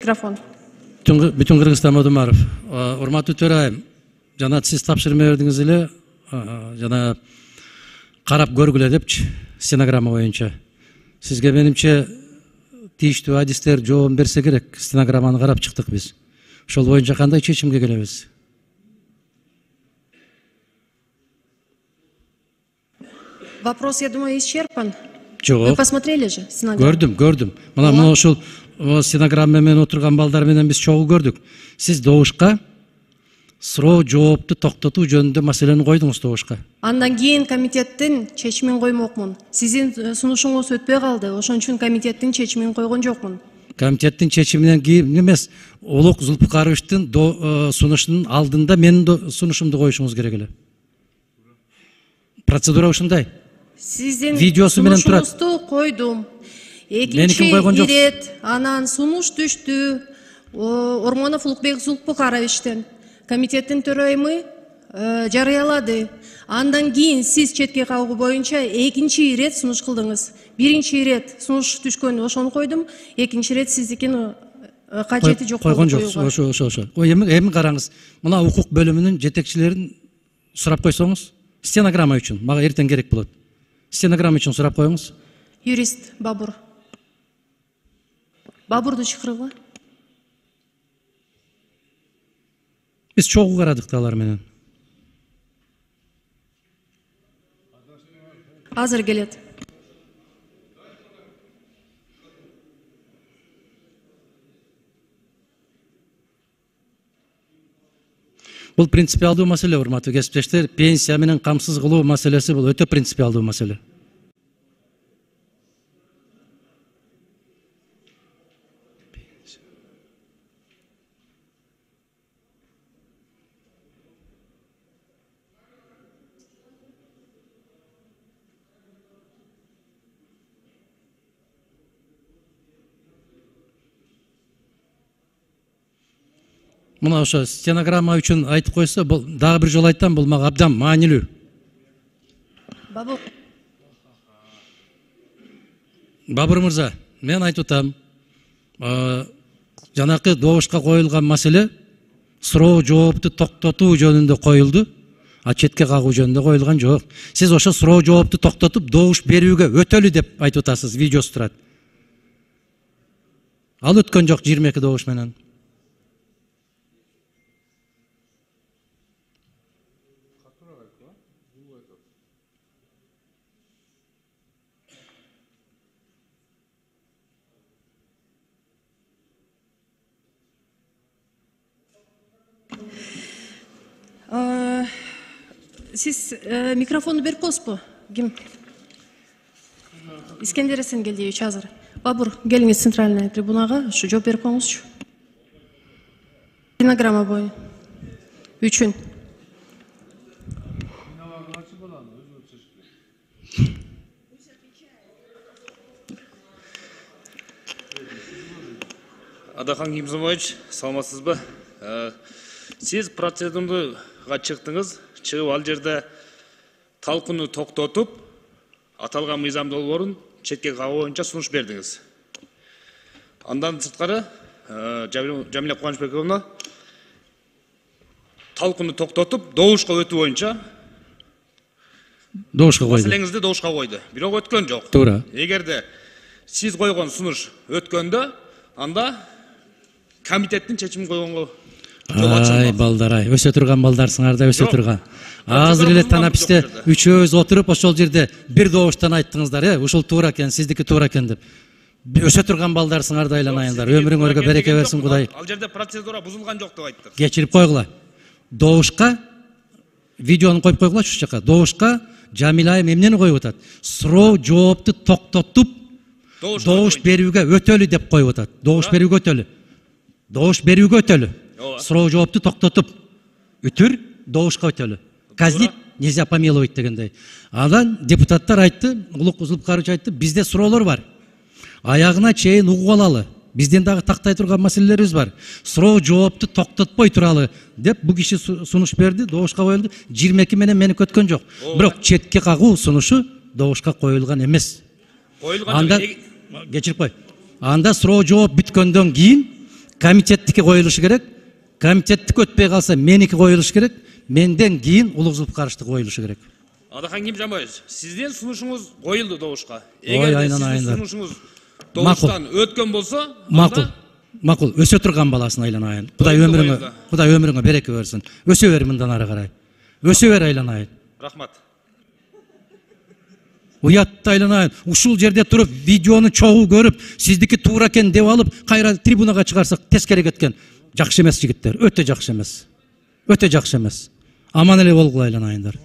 Микрофон. Бүтүн Кыргызстан Модумаров. Урматтуу төрайым, жана сиз тапшырма бердиңиз эле, жана карап көргүлө депчи, стенограмма боюнча. Сизге менимче тийиштүү адистер жооп берсе керек. Стенограмманы карап чыктык биз. Ошол боюнча кандай чечимге келебиз? Вопрос, я думаю, исчерпан. Жок. Вы посмотрели же стенограмму? Көрдүм. Мына ошол стенограмма менен отурган балдар менен биз чогуу көрдүк. Сиз добушка суроо жоопту токтотуу жөнүндө маселени койдуңуз добушка. Андан кийин комитеттин чечимин коймокмун. Сиздин сунушуңуз өтпөй калды. Ошон үчүн комитеттин чечимин койгон жокмун. Комитеттин чечиминен кийин эмес, Улук Зулпукаровичтин сунушунун алдында менин сунушумду коюшуңуз керек эле. Процедура ушундай. Сиздин видеосу менен турат. сунушуңузду койдум. Экинчи ирет анан сунуш түштү. Ормонов Улукбек Зулпукаровичтен. Комитеттин төрайымы жарыялады. Андан кийин сиз четке кагуу боюнча экинчи ирет сунуш кылдыңыз. Биринчи ирет сунуш түшкөн ошону койдум. Экинчи ирет сиздикин кажети жок койгон жок. Ошо. Эми караңыз. Мына укук бөлүмүнүн жетекчилерин сурап койсоңуз, стенограмма үчүн мага эртең керек болот. Стенограмма үчүн сурап коюңуз. Юрист Бабур. Бабурду чакыргыла. Биз чогуу карадык алар менен. Азыр келет. Бул принципиалдуу маселе, урматтуу кесиптештер. Пенсия менен камсыз кылуу маселеси бул өтө принципиалдуу маселе. Мына ошо стенограмма үчүн айтып койсо, бул дагы бир жолу айтам, бул мага абдан маанилүү. Бабур мырза, мен айтып атам, жанакы добушка коюлган маселе суроо жоопту токтотуу жөнүндө коюлду, а четке кагуу жөнүндө коюлган жок. Сиз ошо суроо жоопту токтотуп, добуш берүүгө өтөлү деп айтып атасыз, видеосу турат. Ал өткөн жок 22 добуш менен. Siz mikrofonu берип коесузбу? Ким? Искендер Эсенгелдиевич азыр. Бабур, келиңиз центральная трибунага, ушу жооп берип коюңузчу. Стенограмма бою. Үчүн. Адахан Кимзомович, саламатсызбы? Сиз процедурага чыктыңыз, чыгып ал жерде талкууну токтотуп, аталган мыйзам долбоорун четке кагуу боюнча сунуш бердиңиз. Андан сырткары Жамиля Кубанычбековна талкууну токтотуп, добушка өтүү боюнча маселеңизди добушка койду. Бирок өткөн жок. Туура. Эгерде сиз койгон сунуш өткөндө, анда комитеттин чечимин койгонго Ай балдар, өсө турган балдарсыңар да, өсө турган. Азыр эле танаписте үчөөбүз отуруп ошол жерде бир добуштан айттыңыздар, ушул туура экен, сиздики туура экен деп. Өсө турган балдарсыңар да айланайындар. Өмүрүңөргө береке берсин Кудай. Ал жерде процедура бузулган жок деп айттык. Кечирип койгула. Добушка видеону коюп койгула ушул жака. Добушка Жамила эмнени коюп атат? Суроо жоопту токтотуп, добуш берүүгө өтөлү деп коюп атат. Добуш берүүгө өтөлү. Добуш берүүгө өтөлү. Суроо жоопту токтотуп, үтүр добушка өтөлү. Казнить нельзя помиловать дегендей. Андан депутаттар айтты, Улук Зулпукарович айтты, бизде суроолор бар. Аягына чейин угуп алалы. Бизден дагы тактай турган маселелерибиз бар. Суроо жоопту токтотпой туралы деп бу киши сунуш берди, добушка коюлду. 22 менен мени көткөн жок. Бирок четке кагуу сунушу добушка коюлган эмес. Анда кечирип кой. Анда суроо жооп бүткөндөн кийин комитеттики коюлушу керек. Комитеттики өтпөй калса меники коюлушу керек. Менден кийин улук зулуп карыштык коюлушу керек. Адахан Кимжанбаевич, сиздин сунушуңуз коюлду добушка. Ой, Эгерде айнан, сиздин айнан. сунушуңуз добуштан өткөн болсо, Макул, өсө турган баласын айланайын. Кудай өмүрүңө береке берсин. Өсө бер мындан ары карай. Өсө бер айланайын. рахмат. Уятты айланайын. Ушул жерде туруп видеону чогуу көрүп, сиздики туура экен деп алып, кайра трибунага чыгарсак тескери кеткен. Жакшы эмес жигиттер, өтө жакшы эмес. Өтө жакшы эмес. Аман эле болгула айланайындар.